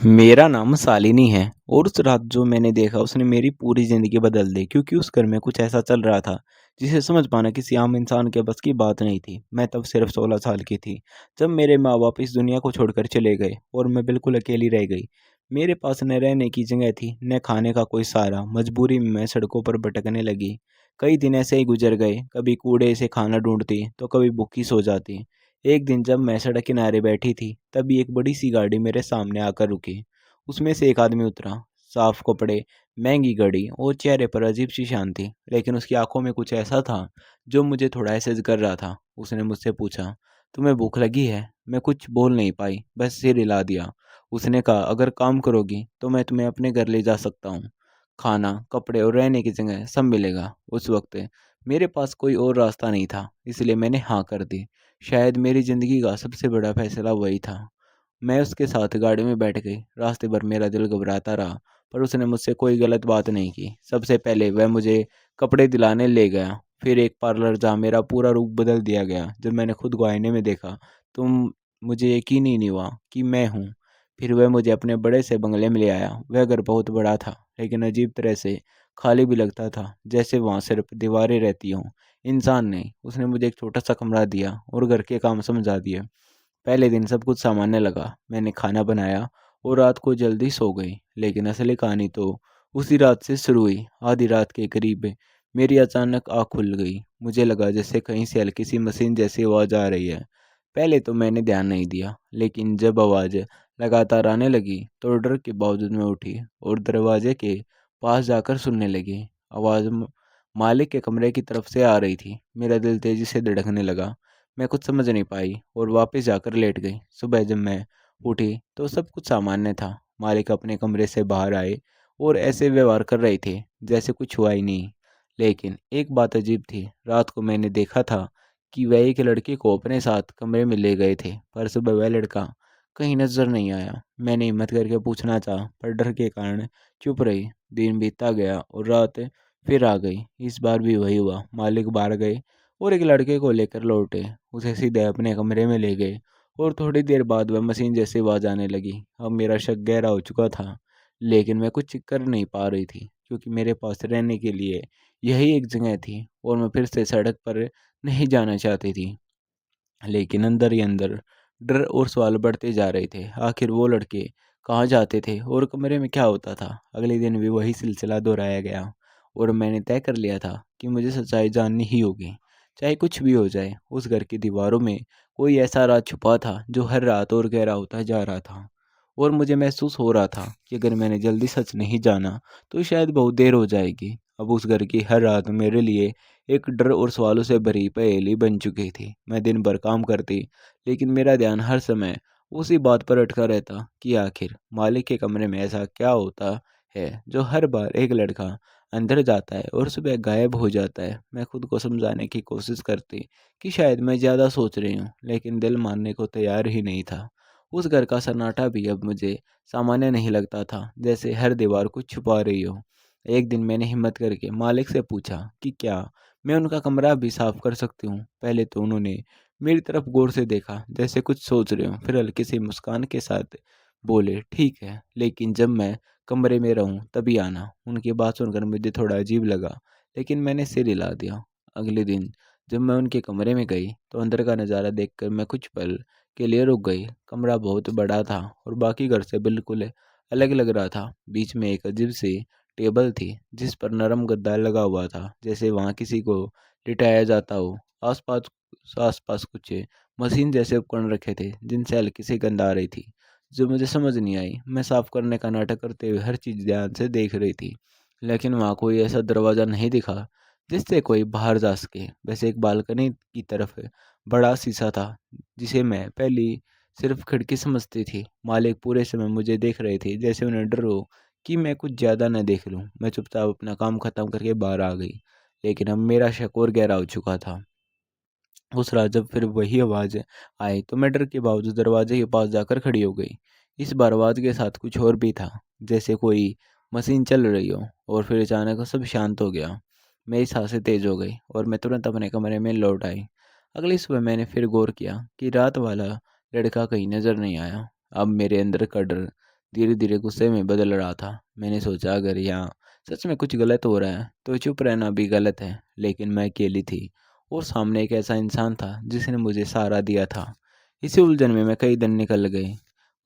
मेरा नाम शालिनी है और उस रात जो मैंने देखा उसने मेरी पूरी ज़िंदगी बदल दी क्योंकि उस घर में कुछ ऐसा चल रहा था जिसे समझ पाना किसी आम इंसान के बस की बात नहीं थी। मैं तब सिर्फ 16 साल की थी जब मेरे माँ बाप इस दुनिया को छोड़कर चले गए और मैं बिल्कुल अकेली रह गई। मेरे पास न रहने की जगह थी न खाने का कोई सहारा। मजबूरी में मैं सड़कों पर भटकने लगी। कई दिन ऐसे ही गुजर गए, कभी कूड़े से खाना ढूंढती तो कभी भूखी सो जाती। एक दिन जब मैं सड़क किनारे बैठी थी तभी एक बड़ी सी गाड़ी मेरे सामने आकर रुकी। उसमें से एक आदमी उतरा। साफ कपड़े, महंगी घड़ी और चेहरे पर अजीब सी शांति, लेकिन उसकी आंखों में कुछ ऐसा था जो मुझे थोड़ा एहसास कर रहा था। उसने मुझसे पूछा, तुम्हें भूख लगी है? मैं कुछ बोल नहीं पाई, बस सिर हिला दिया। उसने कहा, अगर काम करोगी तो मैं तुम्हें अपने घर ले जा सकता हूँ। खाना, कपड़े और रहने की जगह सब मिलेगा। उस वक्त मेरे पास कोई और रास्ता नहीं था, इसलिए मैंने हाँ कर दी। शायद मेरी ज़िंदगी का सबसे बड़ा फैसला वही था। मैं उसके साथ गाड़ी में बैठ गई। रास्ते भर मेरा दिल घबराता रहा, पर उसने मुझसे कोई गलत बात नहीं की। सबसे पहले वह मुझे कपड़े दिलाने ले गया, फिर एक पार्लर जहाँ मेरा पूरा रूप बदल दिया गया। जब मैंने खुद को आईने में देखा तो मुझे यकीन ही नहीं हुआ कि मैं हूँ। फिर वह मुझे अपने बड़े से बंगले में ले आया। वह घर बहुत बड़ा था, लेकिन अजीब तरह से खाली भी लगता था, जैसे वहाँ सिर्फ दीवारें रहती हों, इंसान नहीं। उसने मुझे एक छोटा सा कमरा दिया और घर के काम समझा दिए। पहले दिन सब कुछ सामान्य लगा। मैंने खाना बनाया और रात को जल्दी सो गई। लेकिन असली कहानी तो उसी रात से शुरू हुई। आधी रात के करीब मेरी अचानक आँख खुल गई। मुझे लगा जैसे कहीं से हल्की सी मशीन जैसी आवाज़ आ रही है। पहले तो मैंने ध्यान नहीं दिया, लेकिन जब आवाज़ लगातार आने लगी तो डर के बावजूद मैं उठी और दरवाजे के पास जाकर सुनने लगी। आवाज़ मालिक के कमरे की तरफ से आ रही थी। मेरा दिल तेज़ी से धड़कने लगा। मैं कुछ समझ नहीं पाई और वापस जाकर लेट गई। सुबह जब मैं उठी तो सब कुछ सामान्य था। मालिक अपने कमरे से बाहर आए और ऐसे व्यवहार कर रहे थे जैसे कुछ हुआ ही नहीं। लेकिन एक बात अजीब थी। रात को मैंने देखा था कि वह एक लड़के को अपने साथ कमरे में ले गए थे, पर सुबह वह लड़का कहीं नजर नहीं आया। मैंने हिम्मत करके पूछना चाहा, पर डर के कारण चुप रही। दिन बीतता गया और रात फिर आ गई। इस बार भी वही हुआ। मालिक बाहर गए और एक लड़के को लेकर लौटे। उसे सीधे अपने कमरे में ले गए और थोड़ी देर बाद वह मशीन जैसी आवाज़ आने लगी। अब मेरा शक गहरा हो चुका था, लेकिन मैं कुछ कर नहीं पा रही थी क्योंकि मेरे पास रहने के लिए यही एक जगह थी और मैं फिर से सड़क पर नहीं जाना चाहती थी। लेकिन अंदर ही अंदर डर और सवाल बढ़ते जा रहे थे। आखिर वो लड़के कहाँ जाते थे और कमरे में क्या होता था? अगले दिन भी वही सिलसिला दोहराया गया और मैंने तय कर लिया था कि मुझे सच्चाई जाननी ही होगी, चाहे कुछ भी हो जाए। उस घर की दीवारों में कोई ऐसा राज छुपा था जो हर रात और गहरा होता जा रहा था और मुझे महसूस हो रहा था कि अगर मैंने जल्दी सच नहीं जाना तो शायद बहुत देर हो जाएगी। अब उस घर की हर रात मेरे लिए एक डर और सवालों से भरी पहेली बन चुकी थी। मैं दिन भर काम करती, लेकिन मेरा ध्यान हर समय उसी बात पर अटका रहता कि आखिर मालिक के कमरे में ऐसा क्या होता है जो हर बार एक लड़का अंदर जाता है और सुबह गायब हो जाता है। मैं खुद को समझाने की कोशिश करती कि शायद मैं ज़्यादा सोच रही हूँ, लेकिन दिल मानने को तैयार ही नहीं था। उस घर का सन्नाटा भी अब मुझे सामान्य नहीं लगता था, जैसे हर दीवार कुछ छुपा रही हो। एक दिन मैंने हिम्मत करके मालिक से पूछा कि क्या मैं उनका कमरा भी साफ कर सकती हूँ। पहले तो उन्होंने मेरी तरफ गौर से देखा, जैसे कुछ सोच रहे हो, फिर हल्की सी मुस्कान के साथ बोले, ठीक है, लेकिन जब मैं कमरे में रहूं तभी आना। उनकी बात सुनकर मुझे थोड़ा अजीब लगा, लेकिन मैंने सिर हिला दिया। अगले दिन जब मैं उनके कमरे में गई तो अंदर का नज़ारा देखकर मैं कुछ पल के लिए रुक गई। कमरा बहुत बड़ा था और बाकी घर से बिल्कुल अलग लग रहा था। बीच में एक अजीब सी टेबल थी जिस पर नरम गद्दा लगा हुआ था, जैसे वहाँ किसी को लिटाया जाता हो। आसपास आसपास कुछ मशीन जैसे उपकरण रखे थे जिनसे हल्की सी गंध आ रही थी जो मुझे समझ नहीं आई। मैं साफ करने का नाटक करते हुए हर चीज़ ध्यान से देख रही थी, लेकिन वहाँ कोई ऐसा दरवाज़ा नहीं दिखा जिससे कोई बाहर जा सके। वैसे एक बालकनी की तरफ बड़ा शीशा था जिसे मैं पहली सिर्फ खिड़की समझती थी। मालिक पूरे समय मुझे देख रहे थे, जैसे उन्हें डर हो कि मैं कुछ ज़्यादा न देख लूँ। मैं चुपचाप अपना काम ख़त्म करके बाहर आ गई, लेकिन अब मेरा शक और गहरा हो चुका था। उस रात जब फिर वही आवाज़ आई तो मैं डर के बावजूद दरवाजे के पास जाकर खड़ी हो गई। इस बार आवाज़ के साथ कुछ और भी था, जैसे कोई मशीन चल रही हो। और फिर अचानक सब शांत हो गया। मेरी सांसें तेज़ हो गई और मैं तुरंत अपने कमरे में लौट आई। अगली सुबह मैंने फिर गौर किया कि रात वाला लड़का कहीं नज़र नहीं आया। अब मेरे अंदर का डर धीरे-धीरे गुस्से में बदल रहा था। मैंने सोचा अगर यहाँ सच में कुछ गलत हो रहा है तो चुप रहना भी गलत है। लेकिन मैं अकेली थी और सामने एक ऐसा इंसान था जिसने मुझे सहारा दिया था। इसी उलझन में मैं कई दिन निकल गए।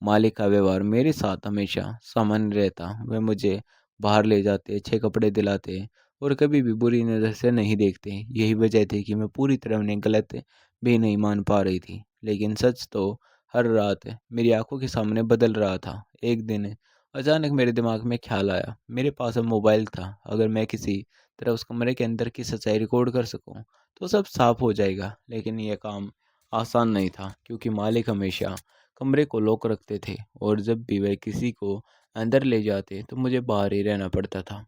मालिक का व्यवहार मेरे साथ हमेशा सामान्य रहता। वह मुझे बाहर ले जाते, अच्छे कपड़े दिलाते और कभी भी बुरी नज़र से नहीं देखते। यही वजह थी कि मैं पूरी तरह उन्हें गलत भी नहीं मान पा रही थी। लेकिन सच तो हर रात मेरी आंखों के सामने बदल रहा था। एक दिन अचानक मेरे दिमाग में ख्याल आया, मेरे पास अब मोबाइल था। अगर मैं किसी तरह उस कमरे के अंदर की सच्चाई रिकॉर्ड कर सकूं, तो सब साफ हो जाएगा। लेकिन यह काम आसान नहीं था क्योंकि मालिक हमेशा कमरे को लॉक रखते थे और जब भी वह किसी को अंदर ले जाते तो मुझे बाहर ही रहना पड़ता था।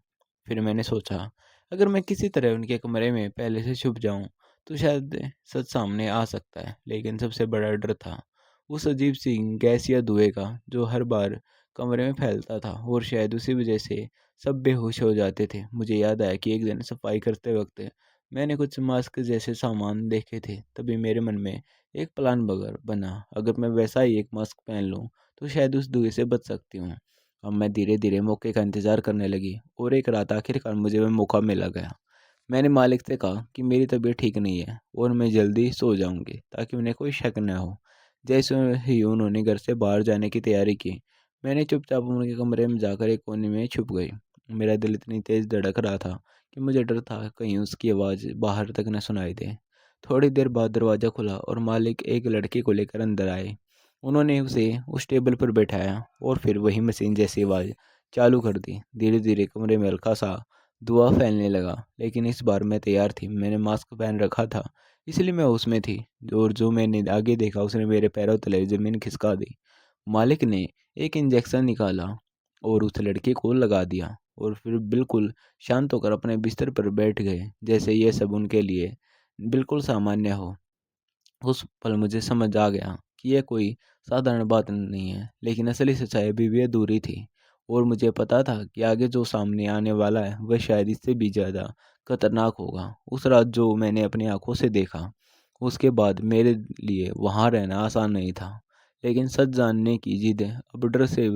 फिर मैंने सोचा अगर मैं किसी तरह उनके कमरे में पहले से छुप जाऊं तो शायद सच सामने आ सकता है। लेकिन सबसे बड़ा डर था उस अजीब सी गैस या धुएं का जो हर बार कमरे में फैलता था और शायद उसी वजह से सब बेहोश हो जाते थे। मुझे याद आया कि एक दिन सफाई करते वक्त मैंने कुछ मास्क जैसे सामान देखे थे। तभी मेरे मन में एक प्लान बगर बना, अगर मैं वैसा ही एक मास्क पहन लूं तो शायद उस धुएं से बच सकती हूँ। अब मैं धीरे धीरे मौके का इंतजार करने लगी और एक रात आखिरकार मुझे वह मौका मिला गया। मैंने मालिक से कहा कि मेरी तबीयत ठीक नहीं है और मैं जल्दी सो जाऊंगी ताकि उन्हें कोई शक न हो। जैसे ही उन्होंने घर से बाहर जाने की तैयारी की, मैंने चुपचाप उनके कमरे में जाकर एक कोने में छुप गई। मेरा दिल इतनी तेज धड़क रहा था कि मुझे डर था कहीं उसकी आवाज़ बाहर तक न सुनाई दे। थोड़ी देर बाद दरवाज़ा खुला और मालिक एक लड़के को लेकर अंदर आए। उन्होंने उसे उस टेबल पर बैठाया और फिर वही मशीन जैसी आवाज़ चालू कर दी। धीरे धीरे कमरे में हल्का सा धुआं फैलने लगा। लेकिन इस बार मैं तैयार थी। मैंने मास्क पहन रखा था, इसलिए मैं उसमें थी। और जो मैंने आगे देखा उसने मेरे पैरों तले ज़मीन खिसका दी। मालिक ने एक इंजेक्शन निकाला और उस लड़के को लगा दिया और फिर बिल्कुल शांत होकर अपने बिस्तर पर बैठ गए, जैसे ये सब उनके लिए बिल्कुल सामान्य हो। उस पल मुझे समझ आ गया कि यह कोई साधारण बात नहीं है, लेकिन असली सच्चाई अभी भी अधूरी थी। और मुझे पता था कि आगे जो सामने आने वाला है वह शायद इससे भी ज़्यादा खतरनाक होगा। उस रात जो मैंने अपनी आंखों से देखा, उसके बाद मेरे लिए वहाँ रहना आसान नहीं था। लेकिन सच जानने की जिद अब डर से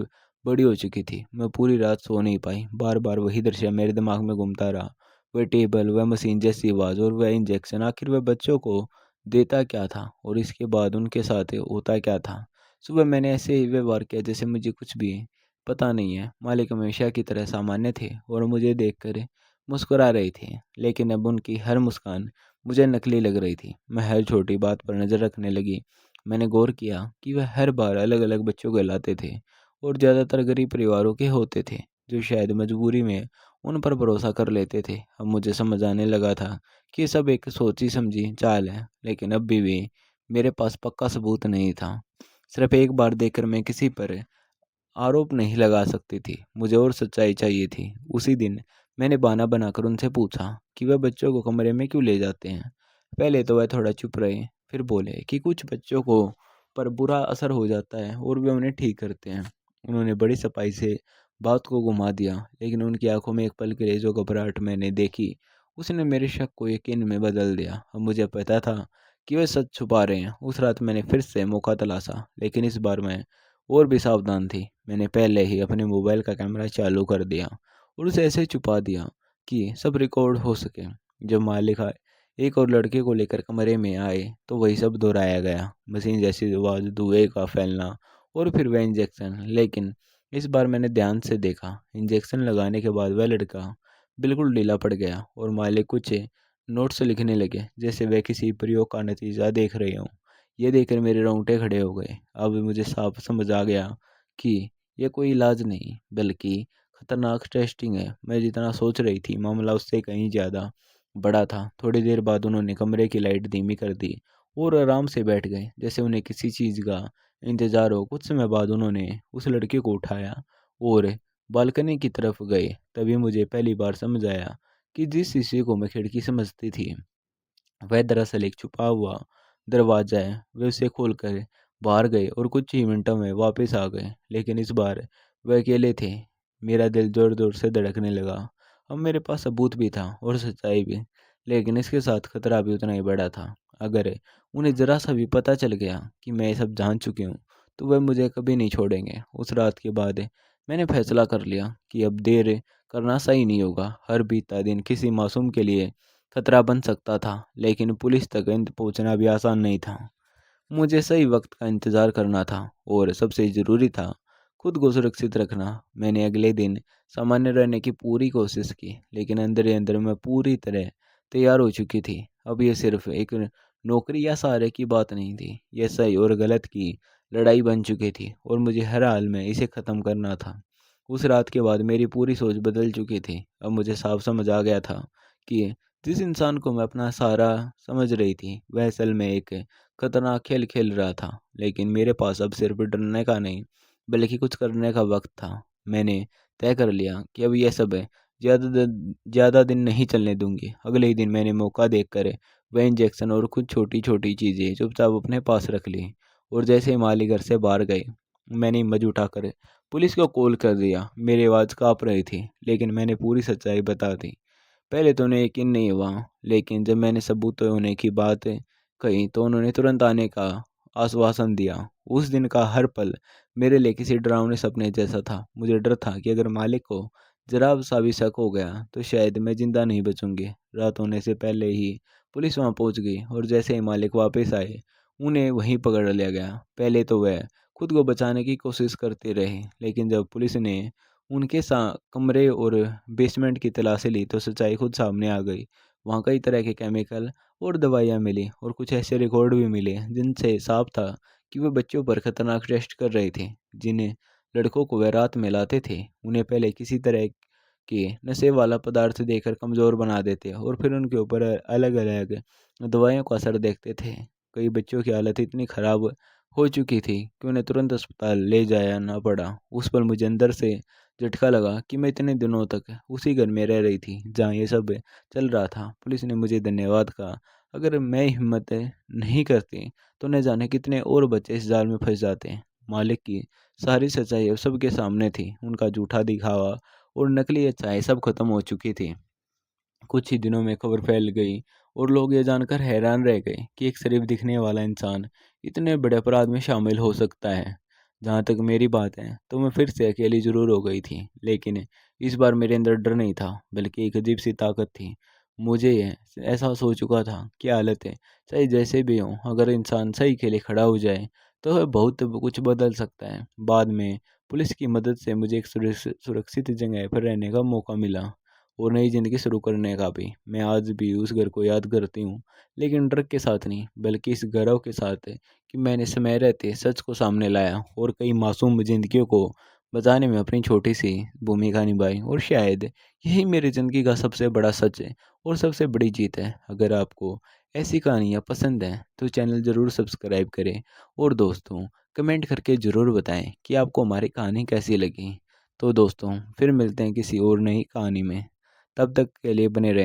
बड़ी हो चुकी थी। मैं पूरी रात सो नहीं पाई। बार बार वही दृश्य मेरे दिमाग में घूमता रहा। वह टेबल, वह मशीन जैसी आवाज़ और वह इंजेक्शन। आखिर वह बच्चों को देता क्या था और इसके बाद उनके साथ होता क्या था? सुबह मैंने ऐसे ही व्यवहार किया जैसे मुझे कुछ भी पता नहीं है। मालिक हमेशा की तरह सामान्य थे और मुझे देखकर मुस्कुरा रहे थे। लेकिन अब उनकी हर मुस्कान मुझे नकली लग रही थी। मैं हर छोटी बात पर नज़र रखने लगी। मैंने गौर किया कि वह हर बार अलग-अलग बच्चों को लाते थे और ज़्यादातर गरीब परिवारों के होते थे, जो शायद मजबूरी में उन पर भरोसा कर लेते थे। अब मुझे समझ आने लगा था कि ये सब एक सोची समझी चाल है। लेकिन अब भी मेरे पास पक्का सबूत नहीं था। सिर्फ एक बार देखकर मैं किसी पर आरोप नहीं लगा सकती थी। मुझे और सच्चाई चाहिए थी। उसी दिन मैंने बहाना बनाकर उनसे पूछा कि वह बच्चों को कमरे में क्यों ले जाते हैं। पहले तो वह थोड़ा चुप रहे, फिर बोले कि कुछ बच्चों को पर बुरा असर हो जाता है और वे उन्हें ठीक करते हैं। उन्होंने बड़ी सफाई से बात को घुमा दिया, लेकिन उनकी आंखों में एक पल के लिए जो घबराहट मैंने देखी, उसने मेरे शक को यकीन में बदल दिया। अब मुझे पता था कि वे सच छुपा रहे हैं। उस रात मैंने फिर से मौका तलाशा, लेकिन इस बार मैं और भी सावधान थी। मैंने पहले ही अपने मोबाइल का कैमरा चालू कर दिया और उसे ऐसे छुपा दिया कि सब रिकॉर्ड हो सके। जब मालिक आए एक और लड़के को लेकर कमरे में आए तो वही सब दोहराया गया। मशीन जैसी आवाज़, धुएं का फैलना और फिर वह इंजेक्शन। लेकिन इस बार मैंने ध्यान से देखा। इंजेक्शन लगाने के बाद वह लड़का बिल्कुल ढीला पड़ गया और मालिक कुछ नोट्स लिखने लगे जैसे वह किसी प्रयोग का नतीजा देख रहे हों। ये देखकर मेरे रोंगटे खड़े हो गए। अब मुझे साफ समझ आ गया कि यह कोई इलाज नहीं बल्कि खतरनाक टेस्टिंग है। मैं जितना सोच रही थी मामला उससे कहीं ज़्यादा बड़ा था। थोड़ी देर बाद उन्होंने कमरे की लाइट धीमी कर दी और आराम से बैठ गए जैसे उन्हें किसी चीज़ का इंतज़ार हो। कुछ समय बाद उन्होंने उस लड़के को उठाया और बालकनी की तरफ गए। तभी मुझे पहली बार समझ आया कि जिस शीशे को मैं खिड़की समझती थी वह दरअसल एक छुपा हुआ दरवाज़ा है। वे उसे खोलकर बाहर गए और कुछ ही मिनटों में वापस आ गए। लेकिन इस बार वे अकेले थे। मेरा दिल ज़ोर-ज़ोर से धड़कने लगा। अब मेरे पास सबूत भी था और सच्चाई भी, लेकिन इसके साथ खतरा भी उतना ही बड़ा था। अगर उन्हें ज़रा सा भी पता चल गया कि मैं ये सब जान चुकी हूँ, तो वह मुझे कभी नहीं छोड़ेंगे। उस रात के बाद मैंने फैसला कर लिया कि अब देर करना सही नहीं होगा। हर बीता दिन किसी मासूम के लिए खतरा बन सकता था, लेकिन पुलिस तक पहुंचना भी आसान नहीं था। मुझे सही वक्त का इंतज़ार करना था और सबसे ज़रूरी था खुद को सुरक्षित रखना। मैंने अगले दिन सामान्य रहने की पूरी कोशिश की, लेकिन अंदर ही अंदर मैं पूरी तरह तैयार हो चुकी थी। अब ये सिर्फ एक नौकरी या सहारे की बात नहीं थी, यह सही और गलत की लड़ाई बन चुकी थी और मुझे हर हाल में इसे ख़त्म करना था। उस रात के बाद मेरी पूरी सोच बदल चुकी थी। अब मुझे साफ समझ आ गया था कि जिस इंसान को मैं अपना सहारा समझ रही थी, वह असल में एक खतरनाक खेल खेल रहा था। लेकिन मेरे पास अब सिर्फ डरने का नहीं, बल्कि कुछ करने का वक्त था। मैंने तय कर लिया कि अब यह सब ज़्यादा दिन नहीं चलने दूंगी। अगले ही दिन मैंने मौका देखकर वह इंजेक्शन और कुछ छोटी छोटी चीज़ें चुपचाप अपने पास रख ली, और जैसे ही माली घर से बाहर गए, मैंने हिम्मत उठाकर पुलिस को कॉल कर दिया। मेरी आवाज़ काँप रही थी, लेकिन मैंने पूरी सच्चाई बता दी। पहले तो उन्हें यकीन नहीं हुआ, लेकिन जब मैंने सबूत होने की बात कही तो उन्होंने तुरंत आने का आश्वासन दिया। उस दिन का हर पल मेरे लिए किसी डरावने सपने जैसा था। मुझे डर था कि अगर मालिक को जरा सा भी शक हो गया तो शायद मैं जिंदा नहीं बचूंगी। रात होने से पहले ही पुलिस वहां पहुंच गई, और जैसे ही मालिक वापस आए, उन्हें वहीं पकड़ लिया गया। पहले तो वह खुद को बचाने की कोशिश करते रहे, लेकिन जब पुलिस ने उनके कमरे और बेसमेंट की तलाशी ली तो सच्चाई खुद सामने आ गई। वहाँ कई तरह के केमिकल और दवाइयाँ मिली, और कुछ ऐसे रिकॉर्ड भी मिले जिनसे साफ था कि वे बच्चों पर खतरनाक टेस्ट कर रहे थे। जिन लड़कों को वे रात में लाते थे, उन्हें पहले किसी तरह के नशे वाला पदार्थ देकर कमज़ोर बना देते और फिर उनके ऊपर अलग अलग दवाइयों का असर देखते थे। कई बच्चों की हालत इतनी ख़राब हो चुकी थी कि उन्हें तुरंत अस्पताल ले जाना पड़ा। उस पर मुझे अंदर से झटका लगा कि मैं इतने दिनों तक उसी घर में रह रही थी जहाँ ये सब चल रहा था। पुलिस ने मुझे धन्यवाद कहा। अगर मैं हिम्मत नहीं करती तो न जाने कितने और बच्चे इस जाल में फंस जाते। मालिक की सारी सच्चाई अब सबके सामने थी। उनका झूठा दिखावा और नकली अच्छाई सब खत्म हो चुकी थी। कुछ ही दिनों में खबर फैल गई और लोग ये जानकर हैरान रह गए कि एक शरीफ दिखने वाला इंसान इतने बड़े अपराध में शामिल हो सकता है। जहाँ तक मेरी बात है तो मैं फिर से अकेली जरूर हो गई थी, लेकिन इस बार मेरे अंदर डर नहीं था, बल्कि एक अजीब सी ताकत थी। मुझे यह एहसास हो चुका था कि हालत है चाहे जैसे भी हो, अगर इंसान सही के लिए खड़ा हो जाए तो वह बहुत कुछ बदल सकता है। बाद में पुलिस की मदद से मुझे एक सुरक्षित जगह पर रहने का मौका मिला और नई ज़िंदगी शुरू करने का भी। मैं आज भी उस घर को याद करती हूँ, लेकिन डर के साथ नहीं, बल्कि इस गर्व के साथ कि मैंने समय रहते सच को सामने लाया और कई मासूम जिंदगियों को बचाने में अपनी छोटी सी भूमिका निभाई। और शायद यही मेरी ज़िंदगी का सबसे बड़ा सच है और सबसे बड़ी जीत है। अगर आपको ऐसी कहानियाँ पसंद हैं तो चैनल ज़रूर सब्सक्राइब करें, और दोस्तों कमेंट करके ज़रूर बताएं कि आपको हमारी कहानी कैसी लगी। तो दोस्तों फिर मिलते हैं किसी और नई कहानी में। तब तक के लिए बने रहें।